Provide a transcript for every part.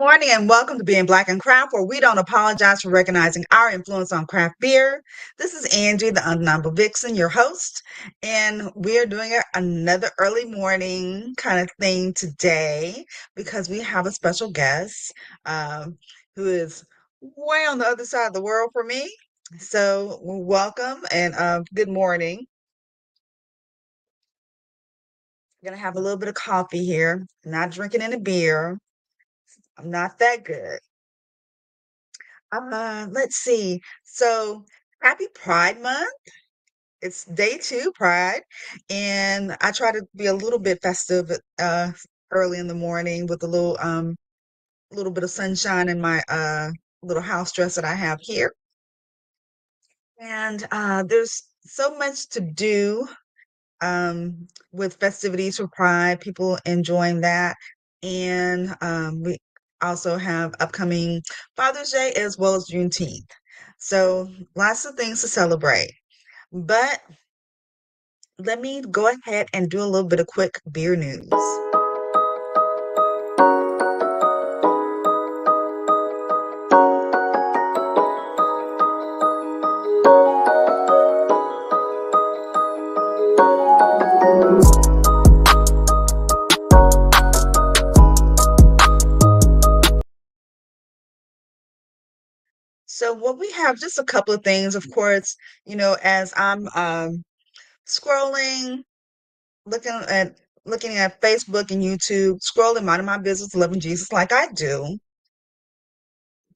Morning and welcome to Being Black and Craft, where we don't apologize for recognizing our influence on craft beer. This is Angie, the Undeniable Vixen, your host, and we are doing another early morning kind of thing today because we have a special guest who is way on the other side of the world for me. So, welcome and good morning. I'm gonna have a little bit of coffee here. Not drinking any beer. I'm not that good. Let's see. So happy Pride Month. It's day two, Pride, and I try to be a little bit festive early in the morning with a little bit of sunshine in my little house dress that I have here. And there's so much to do with festivities for Pride, people enjoying that. And we also have upcoming Father's Day as well as Juneteenth. So lots of things to celebrate. But let me go ahead and do a little bit of quick beer news. So what we have, just a couple of things, of course, as I'm scrolling, looking at looking at Facebook and YouTube, scrolling, minding my business, loving Jesus like I do.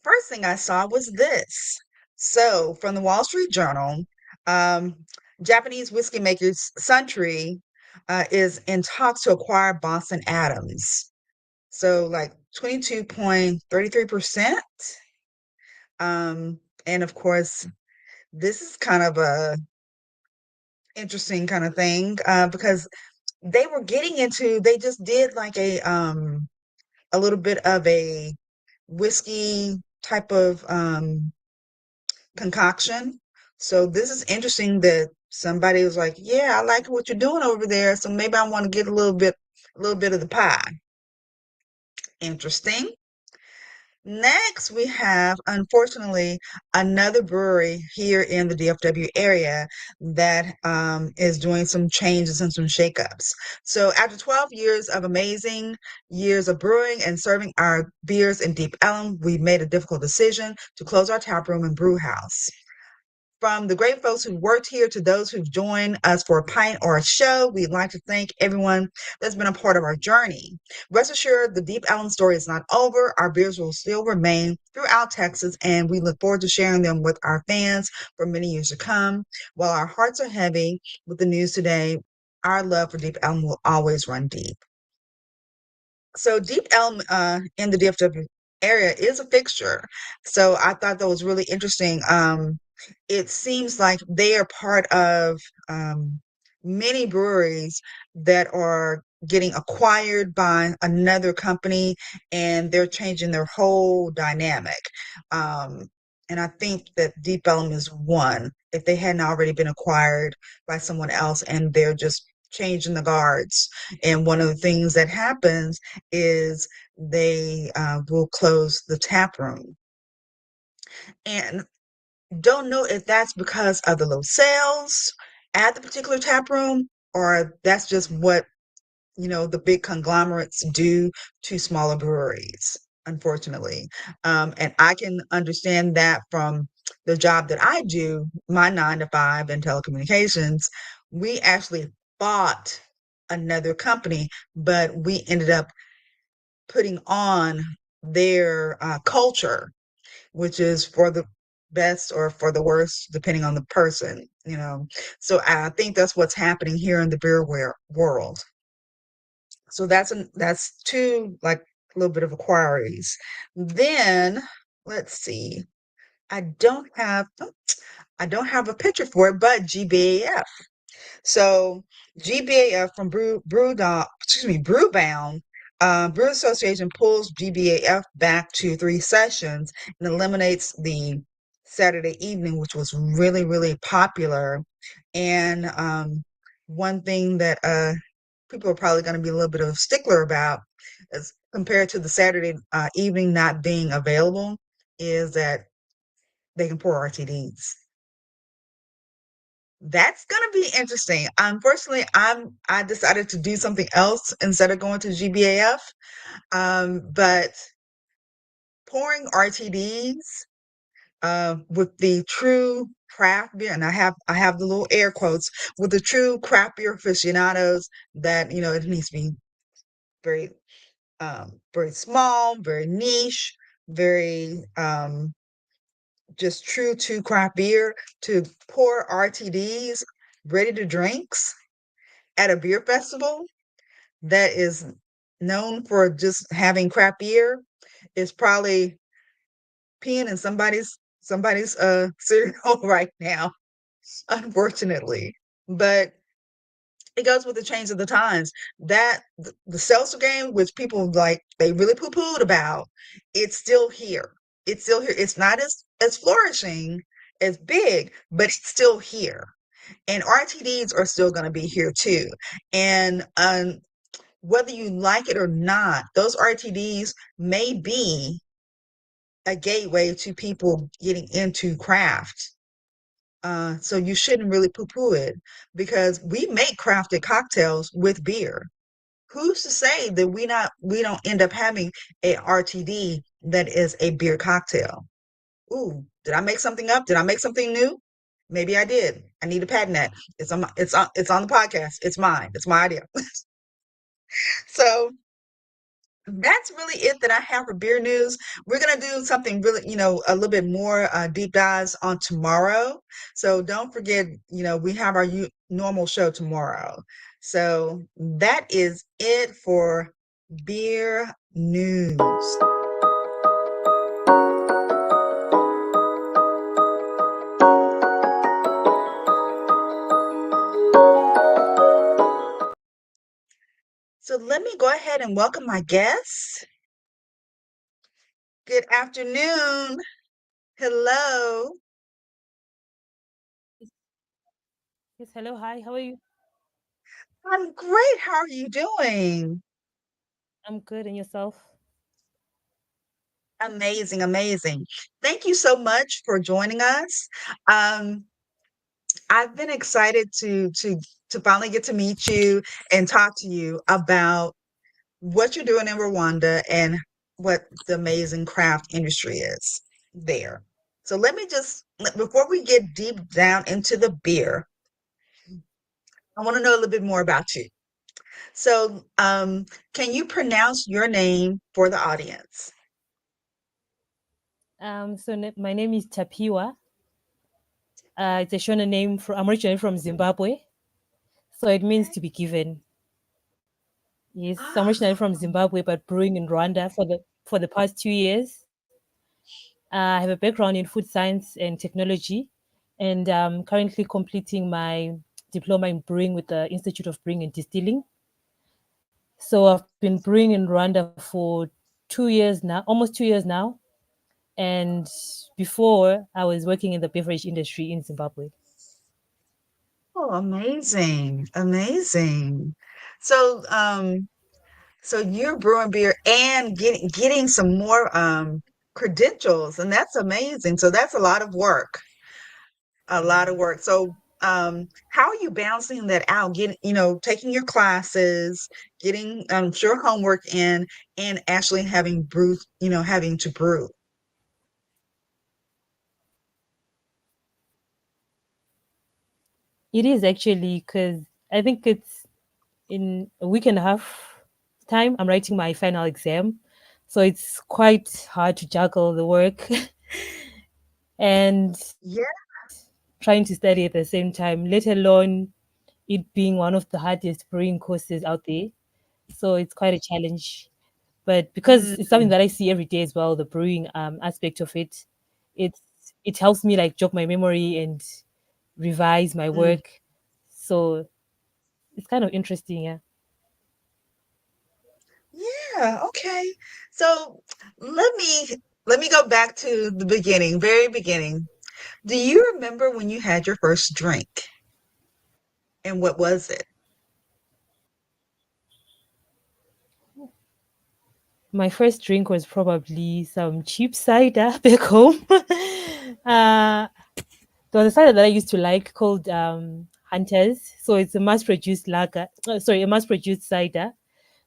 First thing I saw was this. So, from the Wall Street Journal, um, Japanese whiskey makers Suntory is in talks to acquire Boston Adams. So, like 22.33%. And of course, this is kind of a interesting kind of thing because they just did like a little bit of a whiskey type of concoction. So this is interesting that somebody was like, "Yeah, I like what you're doing over there, so maybe I want to get a little bit of the pie." Interesting. Next, we have, unfortunately, another brewery here in the DFW area that is doing some changes and some shakeups. So, after 12 years of amazing years of brewing and serving our beers in Deep Ellum, we made a difficult decision to close our tap room and brew house. From the great folks who worked here to those who've joined us for a pint or a show, we'd like to thank everyone that's been a part of our journey. Rest assured, the Deep Ellum story is not over. Our beers will still remain throughout Texas, and we look forward to sharing them with our fans for many years to come. While our hearts are heavy with the news today, our love for Deep Ellum will always run deep. So Deep Elm in the DFW area is a fixture. So I thought that was really interesting. It seems like they are part of many breweries that are getting acquired by another company and they're changing their whole dynamic. Um, and I think that Deep Elm is one. If they hadn't already been acquired by someone else and they're just changing the guards. And one of the things that happens is they will close the tap room. And don't know if that's because of the low sales at the particular tap room or that's just what, the big conglomerates do to smaller breweries, unfortunately. And I can understand that from the job that I do, my 9 to 5 in telecommunications. We actually bought another company, but we ended up putting on their culture, which is for the best or for the worst, depending on the person. So I think that's what's happening here in the beer world. So that's two, like, a little bit of inquiries. Then let's see. I don't have oh, I don't have a picture for it, but GBAF. So GBAF from Brewbound, Brew Association pulls GBAF back to 3 sessions and eliminates the Saturday evening, which was really, really popular. And one thing that people are probably going to be a little bit of a stickler about is compared to the Saturday evening not being available is that they can pour RTDs. That's gonna be interesting. Unfortunately, I decided to do something else instead of going to GBAF. But pouring RTDs with the true craft beer, and I have the little air quotes with the true craft beer aficionados that it needs to be very very small, very niche, very just true to craft beer to pour RTDs ready to drinks at a beer festival that is known for just having craft beer is probably peeing in somebody's cereal right now, unfortunately. But it goes with the change of the times. That the seltzer game, which people like, they really poo-pooed about, it's still here. It's still here. It's not as flourishing, as big, but it's still here. And RTDs are still going to be here too. And whether you like it or not, those RTDs may be a gateway to people getting into craft. So you shouldn't really poo-poo it because we make crafted cocktails with beer. Who's to say that we don't end up having a RTD that is a beer cocktail? Ooh, did I make something up? Did I make something new? Maybe I did. I need to patent that. It's on the podcast. It's mine. It's my idea. So that's really it that I have for beer news. We're gonna do something really, a little bit more deep dives on tomorrow. So don't forget, we have our normal show tomorrow. So that is it for beer news. So let me go ahead and welcome my guests. Good afternoon. Hello. Yes, hello, hi, how are you? I'm great. How are you doing? I'm good, and yourself? Amazing, amazing. Thank you so much for joining us. Um, I've been excited to finally get to meet you and talk to you about what you're doing in Rwanda and what the amazing craft industry is there. So before we get deep down into the beer, I want to know a little bit more about you. So, can you pronounce your name for the audience? My name is Tapiwa. It's a Shona name. I'm originally from Zimbabwe, so it means to be given. Yes, I'm originally from Zimbabwe, but brewing in Rwanda for the past 2 years. I have a background in food science and technology, and currently completing my diploma in brewing with the Institute of Brewing and Distilling. So I've been brewing in Rwanda for 2 years now, almost 2 years now. And before, I was working in the beverage industry in Zimbabwe. Oh, amazing, amazing. So, so you're brewing beer and getting some more credentials, and that's amazing. So that's a lot of work, a lot of work. So, how are you balancing that out? Getting, taking your classes, getting, I'm sure, homework in, and actually having to brew. It is actually because I think it's in a week and a half time. I'm writing my final exam. So it's quite hard to juggle the work and Yeah. trying to study at the same time, let alone it being one of the hardest brewing courses out there. So it's quite a challenge. But because it's something Mm, that I see every day as well, the brewing aspect of it, it's it helps me like jog my memory and revise my mm. work. So it's kind of interesting, yeah. Yeah, okay. So let me let me go back to the beginning, very beginning. Do you remember when you had your first drink and what was it? My first drink was probably some cheap cider back home. uh, there was a cider that I used to like called Hunters. So it's a mass produced lager, sorry, a mass produced cider.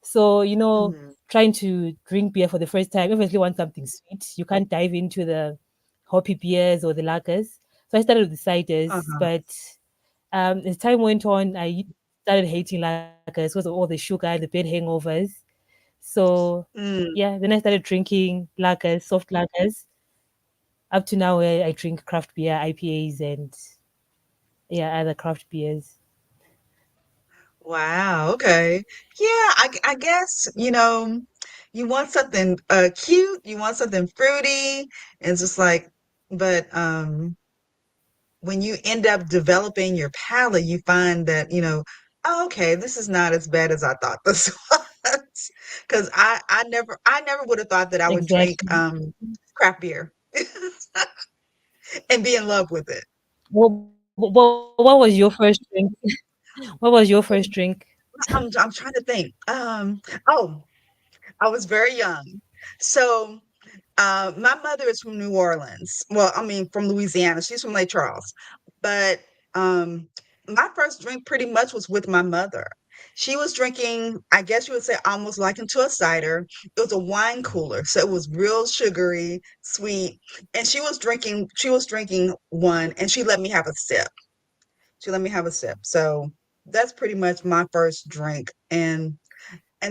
So, Mhm. trying to drink beer for the first time, obviously want something sweet. You can't dive into the hoppy beers or the lagers. So I started with the ciders, Uh-huh. but as time went on, I started hating lagers because of all the sugar and the bad hangovers. So Mm. yeah, then I started drinking lagers, soft lagers, up to now where I drink craft beer, IPAs, and yeah, other craft beers. Wow, okay. Yeah, I guess, you want something cute, you want something fruity, and it's just like, but when you end up developing your palate, you find that, oh, okay, this is not as bad as I thought this was. Because I never would have thought that I would drink Exactly. craft beer and be in love with it. What was your first drink? What was your first drink? I'm trying to think. Oh, I was very young. So my mother is from New Orleans. Well, I mean, from Louisiana. She's from Lake Charles. But um, my first drink pretty much was with my mother. She was drinking, I guess you would say, almost like into a cider. It was a wine cooler, so it was real sugary, sweet. And she was drinking one, and she let me have a sip. She let me have a sip. So that's pretty much my first drink. And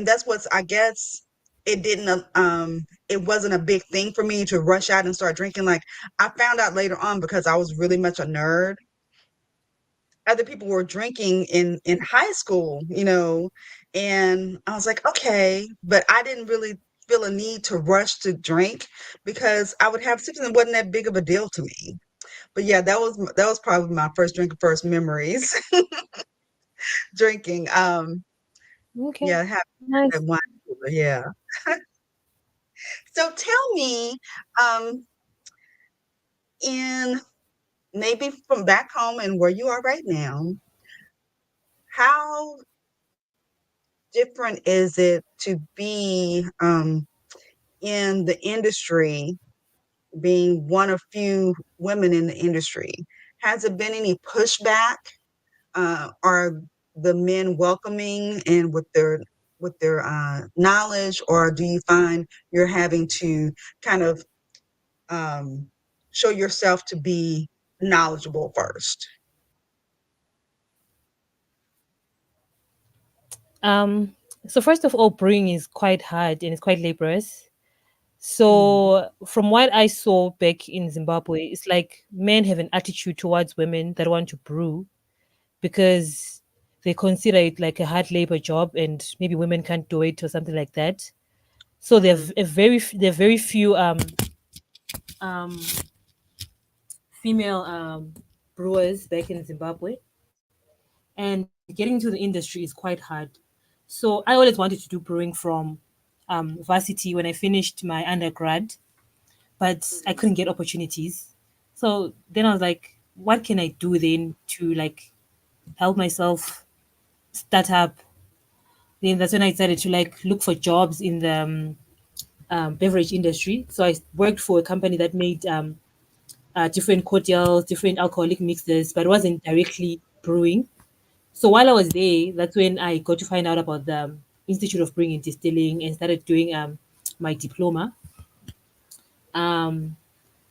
that's what's, I guess, it wasn't a big thing for me to rush out and start drinking. Like, I found out later on, because I was really much a nerd. Other people were drinking in high school, and I was like, okay, but I didn't really feel a need to rush to drink, because I would have sips and it wasn't that big of a deal to me. But yeah, that was probably my first drink, first memories drinking. Okay, Yeah, have that nice. wine cooler, yeah. So tell me, um, in maybe from back home and where you are right now, how different is it to be in the industry, being one of few women in the industry? Has there been any pushback? Are the men welcoming and with their knowledge, or do you find you're having to kind of um, show yourself to be knowledgeable first? Um, so first of all, brewing is quite hard and it's quite laborious. Mm, So from what I saw back in Zimbabwe, it's like men have an attitude towards women that want to brew because they consider it like a hard labor job and maybe women can't do it or something like that. So mm, there are very few um, female brewers back in Zimbabwe, and getting into the industry is quite hard. So I always wanted to do brewing from varsity when I finished my undergrad, but I mm, couldn't get opportunities. So then I was like, what can I do then to like help myself start up? Then that's when I decided to like look for jobs in the beverage industry. So I worked for a company that made different cordials, different alcoholic mixes, but it wasn't directly brewing. So while I was there, that's when I got to find out about the Institute of Brewing and Distilling and started doing my diploma. Um,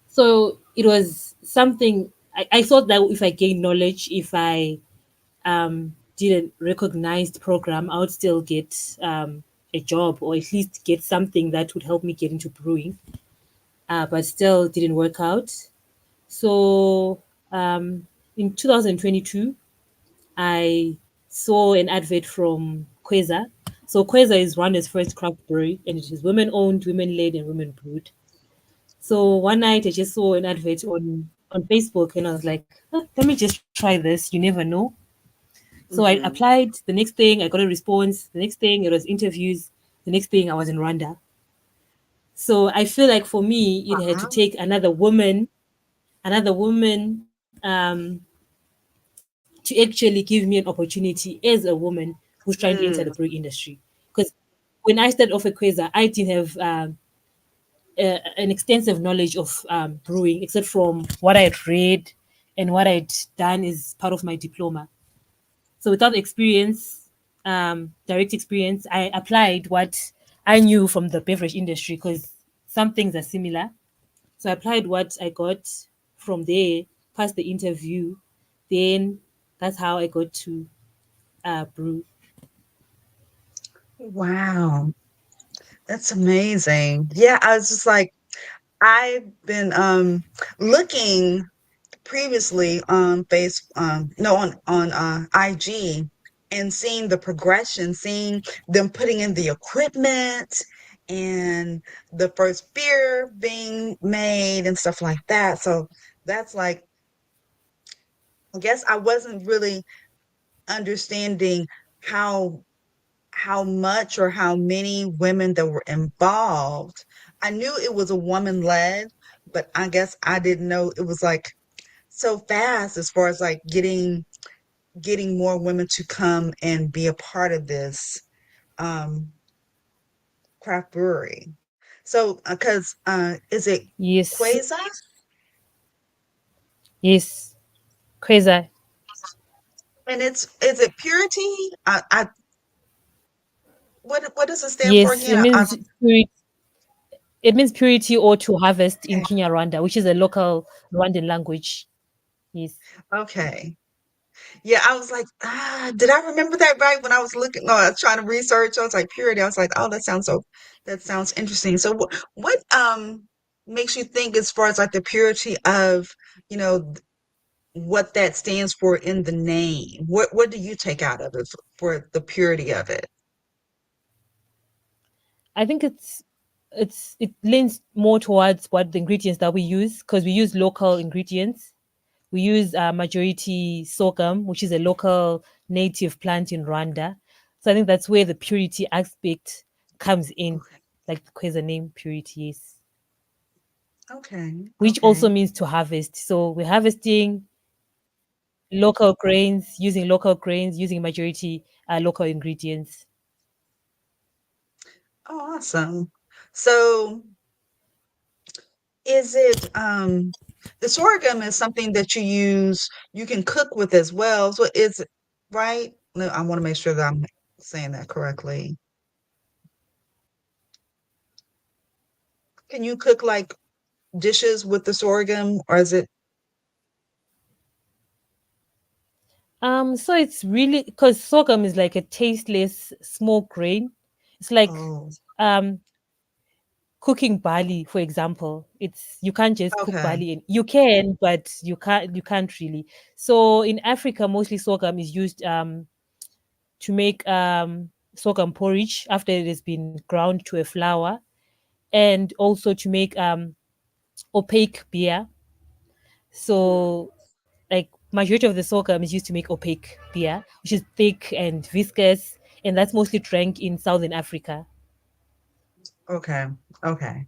so it was something I thought that if I gained knowledge, if I did a recognized program, I would still get a job or at least get something that would help me get into brewing. But still didn't work out. So in 2022, I saw an advert from Kweza. So Kweza is Rwanda's first craft brewery, and it is women owned, women led, and women brewed. So one night I just saw an advert on Facebook, and I was like, "Huh, let me just try this. You never know." So I mhm. applied. The next thing I got a response. The next thing it was interviews. The next thing I was in Rwanda. So I feel like for me, it had to Wow. take another woman, to actually give me an opportunity as a woman who's trying to enter the Mm, brewing industry. when I started off at Kweza, I didn't have an extensive knowledge of brewing, except from what I had read and what I'd done as part of my diploma. So without experience, direct experience, I applied what I knew from the beverage industry because some things are similar. So I applied what I got from there, passed the interview. Then that's how I got to brew. Wow, that's amazing. Yeah, I was just like, I've been looking previously on face no on IG and seeing the progression, seeing them putting in the equipment and the first beer being made and stuff like that. So that's like, I guess I wasn't really understanding how how much or how many women that were involved. I knew it was a woman led, but I guess I didn't know it was like so fast as far as like getting more women to come and be a part of this um craft brewery. So because is it Yes, Kweza? yes, Kweza. And it's is it purity? I what does it stand for Yes, again? it means purity or to harvest in Kinyarwanda, which is a local Rwandan language. Yes. Okay. Yeah, I was like, did I remember that right when I was looking? No, I was trying to research. I was like, purity. I was like, oh, that sounds interesting. So, what makes you think as far as like the purity of, you know, what that stands for in the name? What do you take out of it for the purity of it? I think it leans more towards what the ingredients that we use because we use local ingredients. We use majority sorghum, which is a local native plant in Rwanda. So I think that's where the purity aspect comes in, Okay, like the Kweza name purity is, okay, which also okay, means to harvest. So we're harvesting local grains, using majority local ingredients. oh, awesome. So, is it the sorghum is something that you can cook with as well. So is it right? No, I want to make sure that I'm saying that correctly. Can you cook like dishes with the sorghum or is it So it's really because sorghum is like a tasteless small grain. It's like oh um cooking barley, for example. It's you can't just cook okay. barley in you can, but you can't really. So in Africa, mostly sorghum is used to make sorghum porridge after it has been ground to a flour, and also to make opaque beer. So like majority of the sorghum is used to make opaque beer, which is thick and viscous, and that's mostly drank in Southern Africa. Okay. Okay.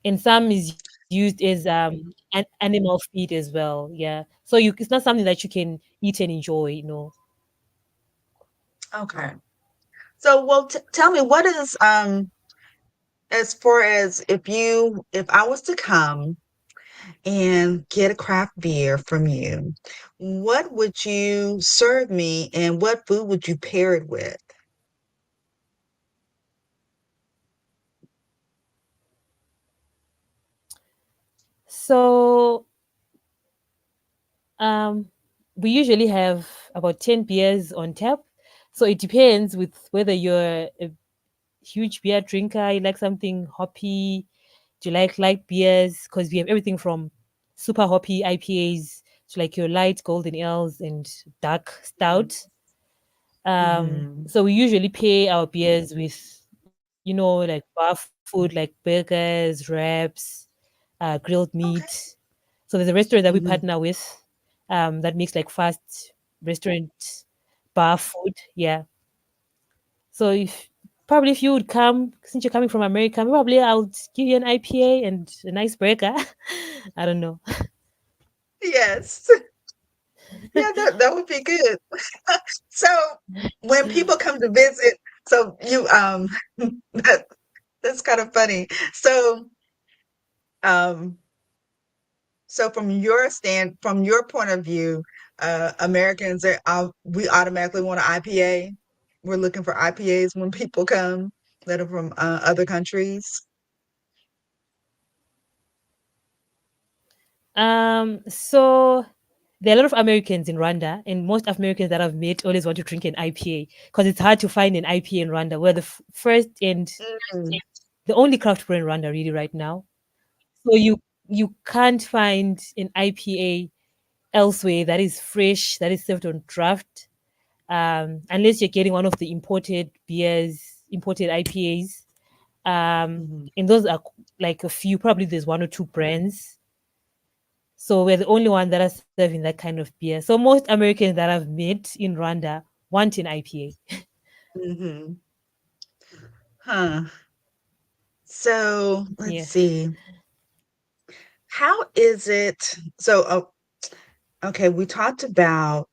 And some is used as an animal feed as well. Yeah, so it's not something that you can eat and enjoy. Okay. So well tell me what is as far as if I was to come and get a craft beer from you, what would you serve me and what food would you pair it with? So um, we usually have about 10 beers on tap. So it depends with whether you're a huge beer drinker, you like something hoppy, do you like light beers? Because we have everything from super hoppy IPAs to like your light golden ales and dark stout. Mm-hmm. So we usually pair our beers with, like bar food like burgers, wraps, grilled Okay. meat. So there's a restaurant that we Mm-hmm. partner with that makes like fast restaurant bar food. Yeah. So if you would come, since you're coming from America, probably I'll give you an IPA and a nice burger. I don't know. Yes. Yeah, that would be good. So when people come to visit, So you that that's kind of funny. So um so from your point of view, Americans we automatically want an IPA. We're looking for IPAs when people come that are from other countries. So there are a lot of Americans in Rwanda, and most Americans that I've met always want to drink an IPA because it's hard to find an IPA in Rwanda. We're the first and Mm, the only craft brewer in Rwanda really right now. So you can't find an IPA elsewhere that is fresh, that is served on draft, unless you're getting one of the imported beers, imported IPAs. mhm, And those are like a few, probably there's one or two brands. So we're the only one that are serving that kind of beer. So most Americans that I've met in Rwanda want an IPA. mhm. Huh. So let's Yeah. see. How is it? So, okay, we talked about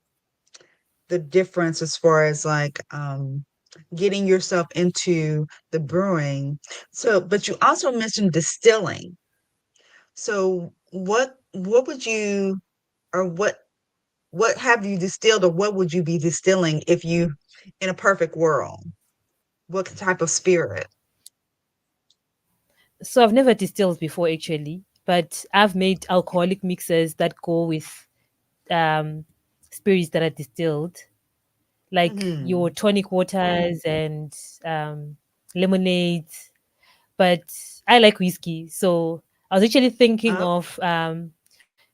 the difference as far as like getting yourself into the brewing. So, but you also mentioned distilling. So, what would you or what have you distilled or what would you be distilling if you in a perfect world? What type of spirit? So I've never distilled before actually, but I've made alcoholic mixes that go with um, spirits that are distilled, like your Hmm. tonic waters and um, lemonades. But I like whiskey, so I was actually thinking Oh, of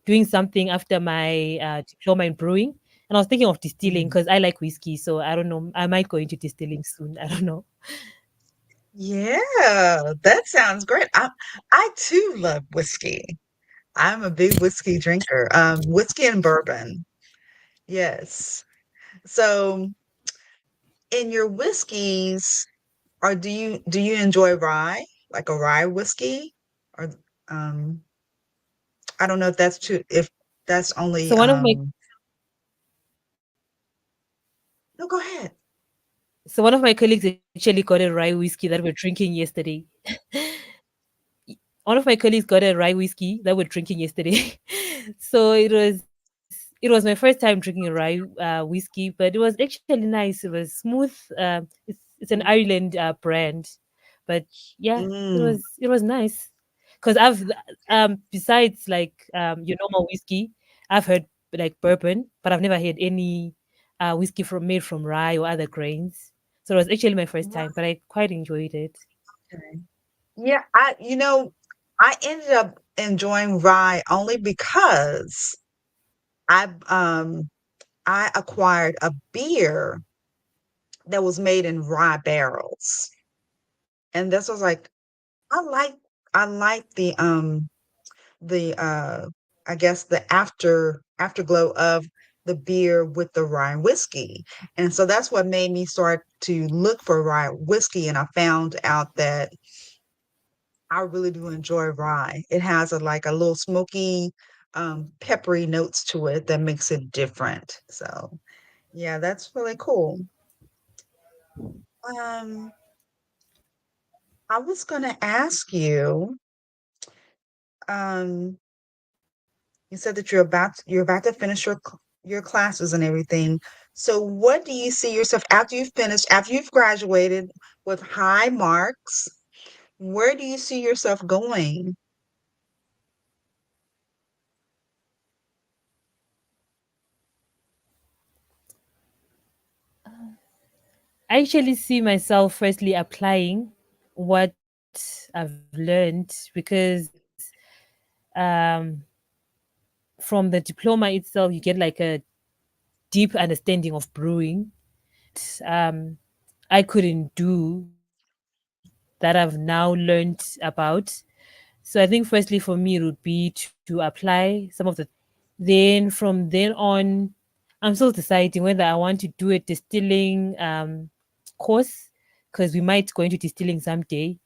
doing something after my diploma in brewing, and I was thinking of distilling mhm. because I like whiskey. So I don't know, I might go into distilling soon. I don't know. Yeah, that sounds great. I too love whiskey. I'm a big whiskey drinker. Whiskey and bourbon. Yes. So in your whiskeys, or do you enjoy rye? Like a rye whiskey? Or um I don't know if that's too if that's only So no, go ahead. one of my colleagues actually got a rye whiskey that we're drinking yesterday. One of my colleagues got a rye whiskey that we're drinking yesterday. So it was my first time drinking a rye whiskey, but it was actually nice. It was smooth. It's an Ireland brand, but yeah, Mm, it was nice because I've besides like your normal whiskey, I've heard like bourbon, but I've never had any whiskey from made from rye or other grains. So it was actually my first time, but right. I quite enjoyed it. Okay. Yeah, I ended up enjoying rye only because I um I acquired a beer that was made in rye barrels. And this was like I like I like the I guess the afterglow of the beer with the rye whiskey. And so that's what made me start to look for rye whiskey and I found out that I really do enjoy rye. It has like a little smoky peppery notes to it that makes it different. So, yeah, that's really cool. Um I was going to ask you um you said that you're about to finish your classes and everything. So what do you see yourself after you've graduated with high marks? Where do you see yourself going? I actually see myself firstly applying what I've learned because um, from the diploma itself, you get like a deep understanding of brewing that I couldn't do that I've now learned about. So I think firstly for me it would be to apply some of the things. Then from then on, I'm still deciding whether I want to do a distilling course because we might go into distilling someday.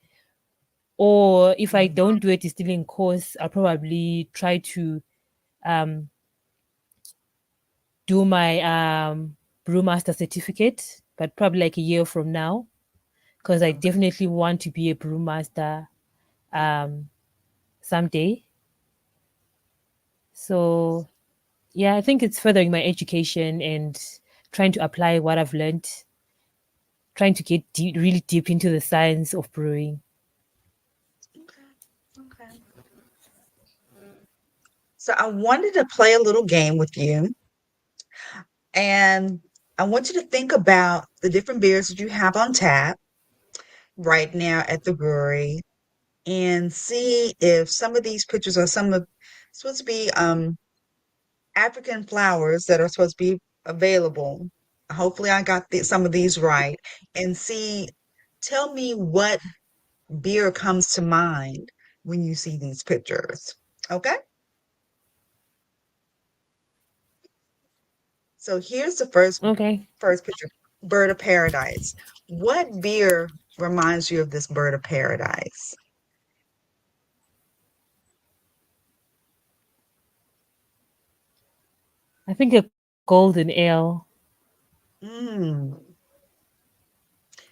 Or if I Mhm. don't do a distilling course, I'll probably try to um, do my brewmaster certificate, but probably like a year from now. because I Okay. definitely want to be a brewmaster um, someday. So yeah, I think it's furthering my education and trying to apply what I've learned, trying to get really deep into the science of brewing. Okay. Okay. So I wanted to play a little game with you, and I want you to think about the different beers that you have on tap right now at the brewery and see if some of these pictures are some of supposed to be African flowers that are supposed to be available. Hopefully I got some of these right and see tell me what beer comes to mind when you see these pictures. Okay? So here's the Okay. first picture. Bird of Paradise. What beer reminds you of this Bird of Paradise? I think a golden ale, Mm,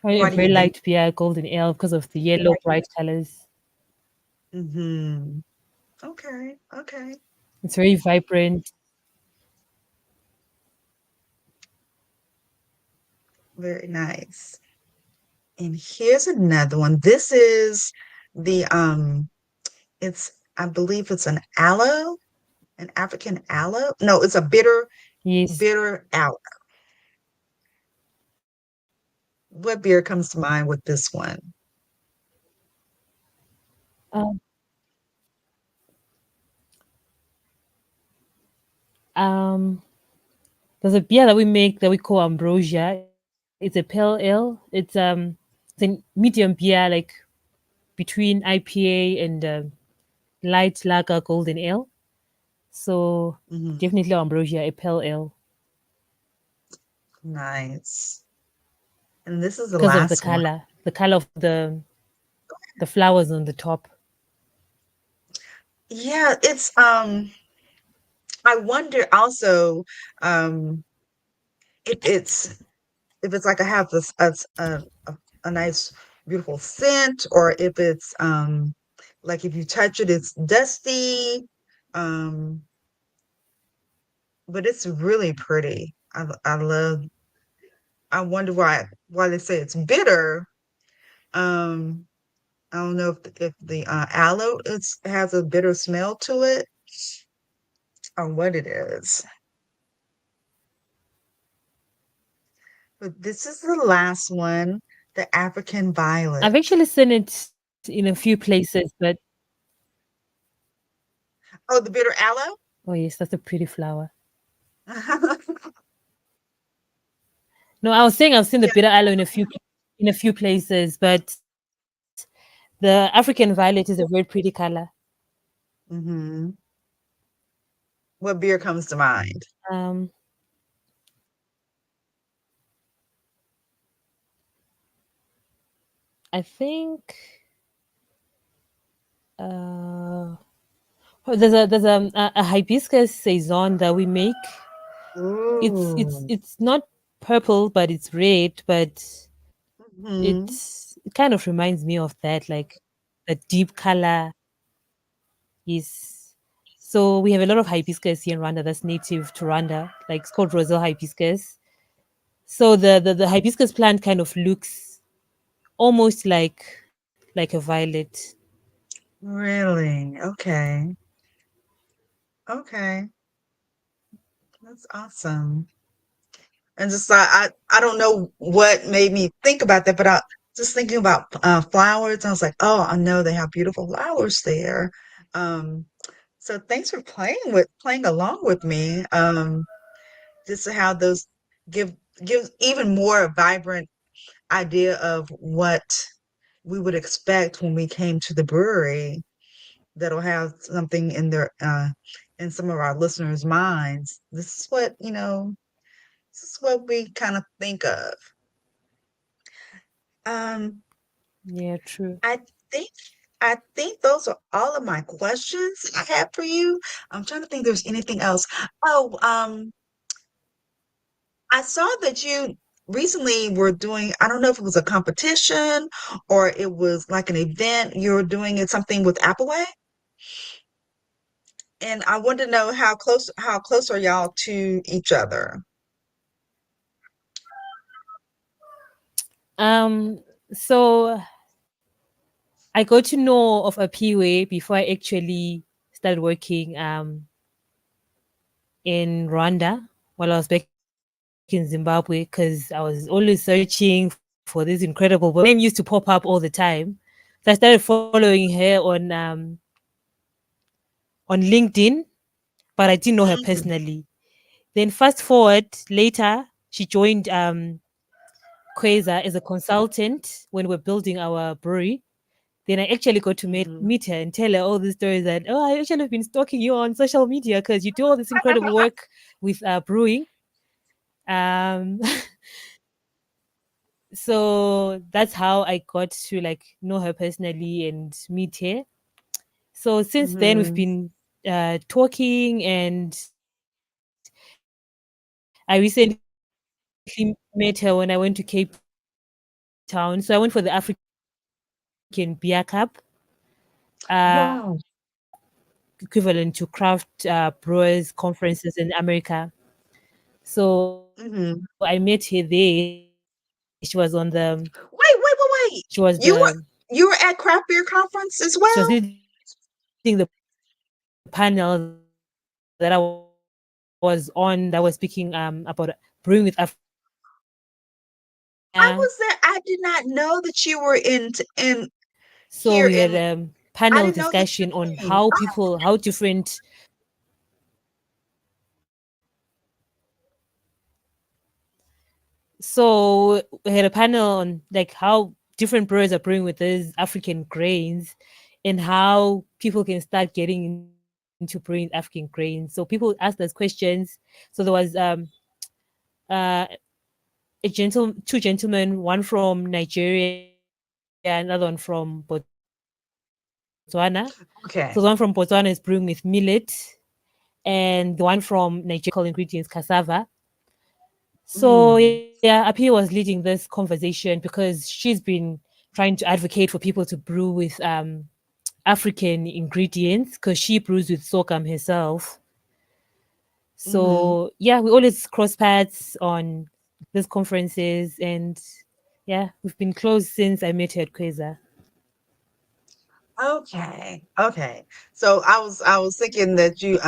probably a why do very you think? light beer, golden ale, because of the yellow bright colors. Mm-hmm. Okay, okay. It's very vibrant. Very nice. And here's another one. This is the it's I believe it's an aloe, an African aloe. No, it's a Yes. bitter aloe. What beer comes to mind with this one? Um, um, there's a beer that we make that we call ambrosia. It's a pale ale. It's a medium beer, like between IPA and light lager golden ale. So Hmm. definitely ambrosia, a pale ale, Nice. And this is the because of last one. the color of the flowers on the top. Yeah, it's I wonder also um if it's if it's like I have this a nice beautiful scent or if it's like if you touch it it's dusty. Um but it's really pretty. I love I wonder why they say it's bitter. Um I don't know if the aloe has a bitter smell to it or what it is. But this is the last one, the African violet. I've actually seen it in a few places, but Oh, the bitter aloe? oh yes, that's a pretty flower. No, I was saying I've seen the Yeah. bitter aloe in a few places, but the African violet is a very pretty color. Hmm. What beer comes to mind? Um, I think uh, oh, there's a hibiscus saison that we make. Ooh. It's not purple, but it's red, but Hmm. it kind of reminds me of that, like the deep color is. So we have a lot of hibiscus here in Rwanda that's native to Rwanda. Like it's called rosal hibiscus. So the hibiscus plant kind of looks almost like a violet. Really? Okay. Okay. That's awesome. And just I don't know what made me think about that, but I just thinking about flowers. I was like, oh, I know they have beautiful flowers there. Um, so thanks for playing along with me. Just to have those give give even more vibrant idea of what we would expect when we came to the brewery that'll have something in their in some of our listeners' minds. This is what, this is what we kind of think of. Um, Yeah, true. I think I think those are all of my questions I have for you. I'm trying to think if there's anything else. Oh, I saw that you recently were doing, I don't know if it was a competition or it was like an event. You're doing it something with Appleway, and I wanted to know how close are y'all to each other? So I got to know of a PUA before I actually started working in Rwanda while I was back in Zimbabwe because I was always searching for this incredible book. Her name used to pop up all the time. So I started following her on LinkedIn, but I didn't know her Mhm, personally. Then fast forward later, she joined Kweza as a consultant when we're building our brewery. Then I actually got to mhm. meet her and tell her all these stories that, oh, I actually have been stalking you on social media because you do all this incredible work with brewing. Um, so that's how I got to like know her personally and meet her. So since then we've Mhm. been talking, and I recently met her when I went to Cape Town. So I went for the African Beer Cup, Wow. equivalent to craft brewers conferences in America. So I met her Mhm. there. She was on the Wait, wait, she wait, was wait. the You were at Craft Beer Conference as she was well? leading the panel that I was on that was speaking about brewing with African grains. Yeah. I was there. I did not know that you were in So here we had in. a I panel didn't know that discussion you on came. how people, how different. So we had a panel on like how different brewers are brewing with these African grains, and how people can start getting into brewing African grains. So people asked us questions. So there was uh, two gentlemen, one from Nigeria, another one from Botswana. So the one from Botswana is brewing with millet, Okay. and the one from Nigeria is brewing with local ingredients, cassava. So Mm, yeah, Api was leading this conversation because she's been trying to advocate for people to brew with African ingredients because she brews with sorghum herself. mm-hmm. So yeah, we always cross paths on these conferences, and yeah, we've been close since I met her at Kweza. Okay. Okay. So I was thinking that you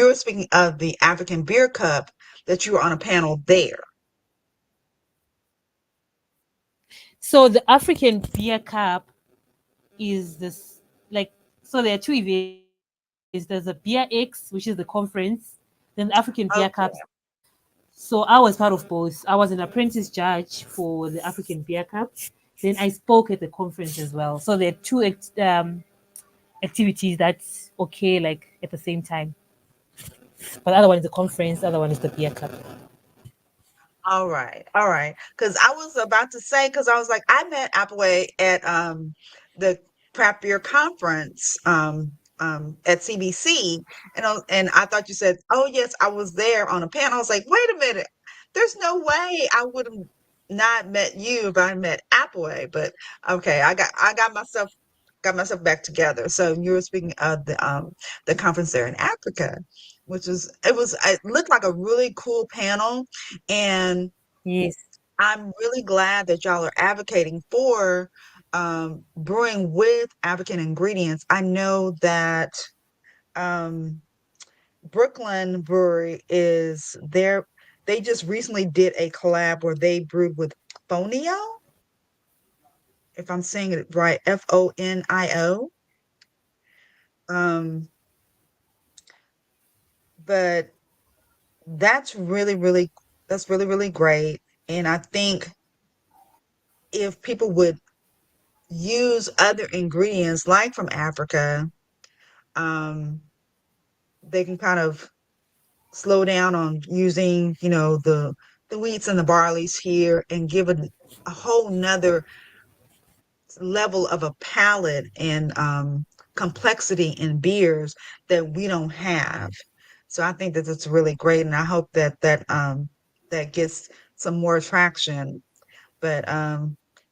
were speaking of the African Beer Cup that you were on a panel there. So the African Beer Cup is this like, so there are two events. There's a Beer X, which is the conference, then the African Beer Cups. Okay. So I was part of both. I was an apprentice judge for the African Beer Cup. Then I spoke at the conference as well. So there are two activities that's okay, like at the same time. But the other one is the conference. The other one is the beer cup. All right, all right. Because I was about to say, because I was like, I met Appleway at the Craft Beer Conference at CBC, and I thought you said, oh yes, I was there on a panel. I was like, wait a minute, there's no way I would have not met you if I met Appleway. But okay, I got myself back together. So you were speaking of the conference there in Africa, which was it looked like a really cool panel, and Yes. I'm really glad that y'all are advocating for brewing with African ingredients. I know that um, Brooklyn Brewery is there. They just recently did a collab where they brewed with Fonio, if I'm saying it right, Fonio. Um, but that's really great. And I think if people would use other ingredients like from Africa, um, they can kind of slow down on using, the wheats and the barleys here and give it a whole nother level of a palate and complexity in beers that we don't have. So I think that that's really great, and I hope that gets some more traction. But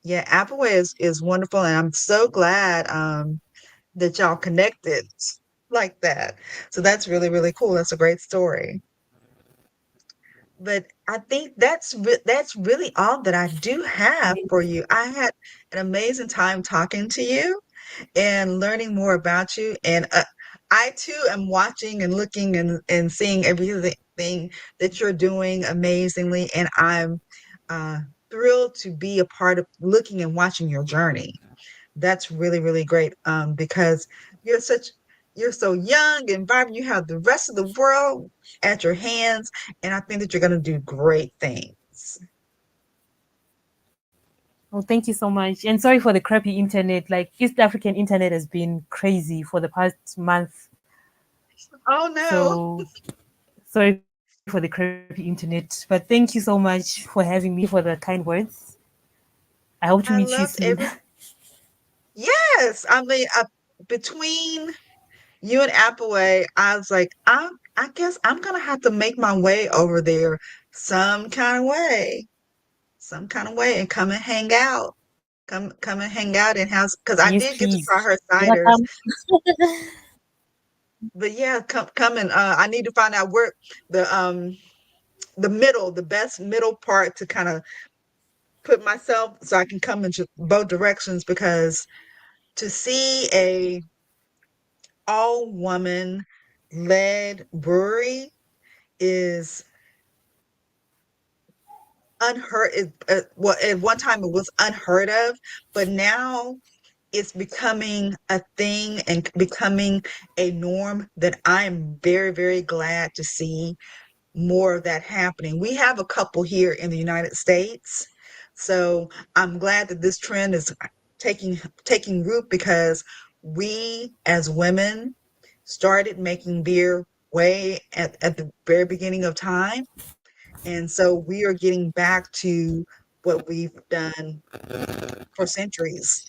yeah, Appleway is wonderful, and I'm so glad that y'all connected like that. So that's really, really cool. That's a great story. But I think that's really all that I do have for you. I had an amazing time talking to you and learning more about you. And I too am watching and looking and seeing everything that you're doing amazingly. And I'm uh, thrilled to be a part of looking and watching your journey. That's really, really great, because you're such you're so young and vibrant. You have the rest of the world at your hands, and I think that you're going to do great things. Oh, thank you so much. And sorry for the crappy internet. Like East African internet has been crazy for the past month. Oh no, So sorry for the crappy internet. But thank you so much for having me. Thank you for the kind words. I hope to I meet you loved soon. every. Yes, I mean, between you and Appleway, I was like, I guess I'm gonna have to make my way over there some kind of way, some kind of way, and come and hang out. Come and hang out in house because I Yes, did get to try please. her You wanna ciders. come? But yeah, come and I need to find out where the middle, the best middle part to kind of put myself so I can come in both directions because to see a all woman led brewery is unheard well at one time it was unheard of, but now it's becoming a thing and becoming a norm that I'm very, very glad to see more of that happening. We have a couple here in the United States. So I'm glad that this trend is taking taking root because we as women started making beer way at the very beginning of time. And so we are getting back to what we've done for centuries.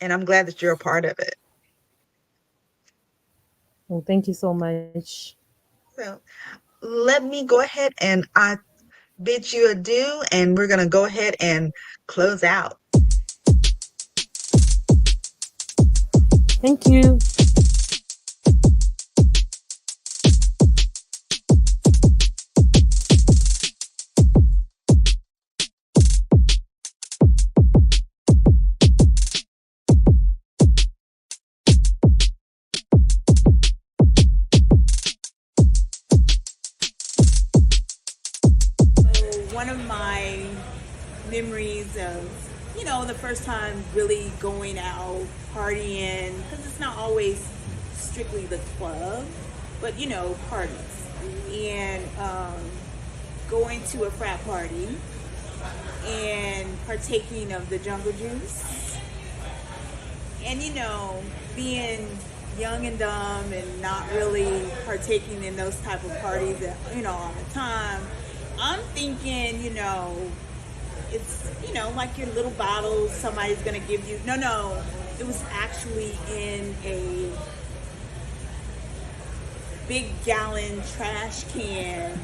And I'm glad that you're a part of it. Oh, thank you so much. So let me go ahead and I bid you adieu, and we're going to go ahead and close out. Thank you. One of my memories of, the first time really going out, partying, because it's not always strictly the club, but, parties. And going to a frat party and partaking of the jungle juice. And, being young and dumb and not really partaking in those type of parties, all the time. I'm thinking, it's, like your little bottles somebody's going to give you. No, it was actually in a big gallon trash can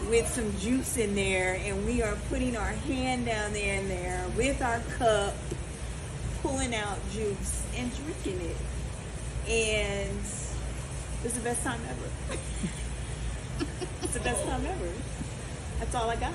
with some juice in there. And we are putting our hand down there in there with our cup, pulling out juice and drinking it. And it was the best time ever. It's the best time ever. That's all I got.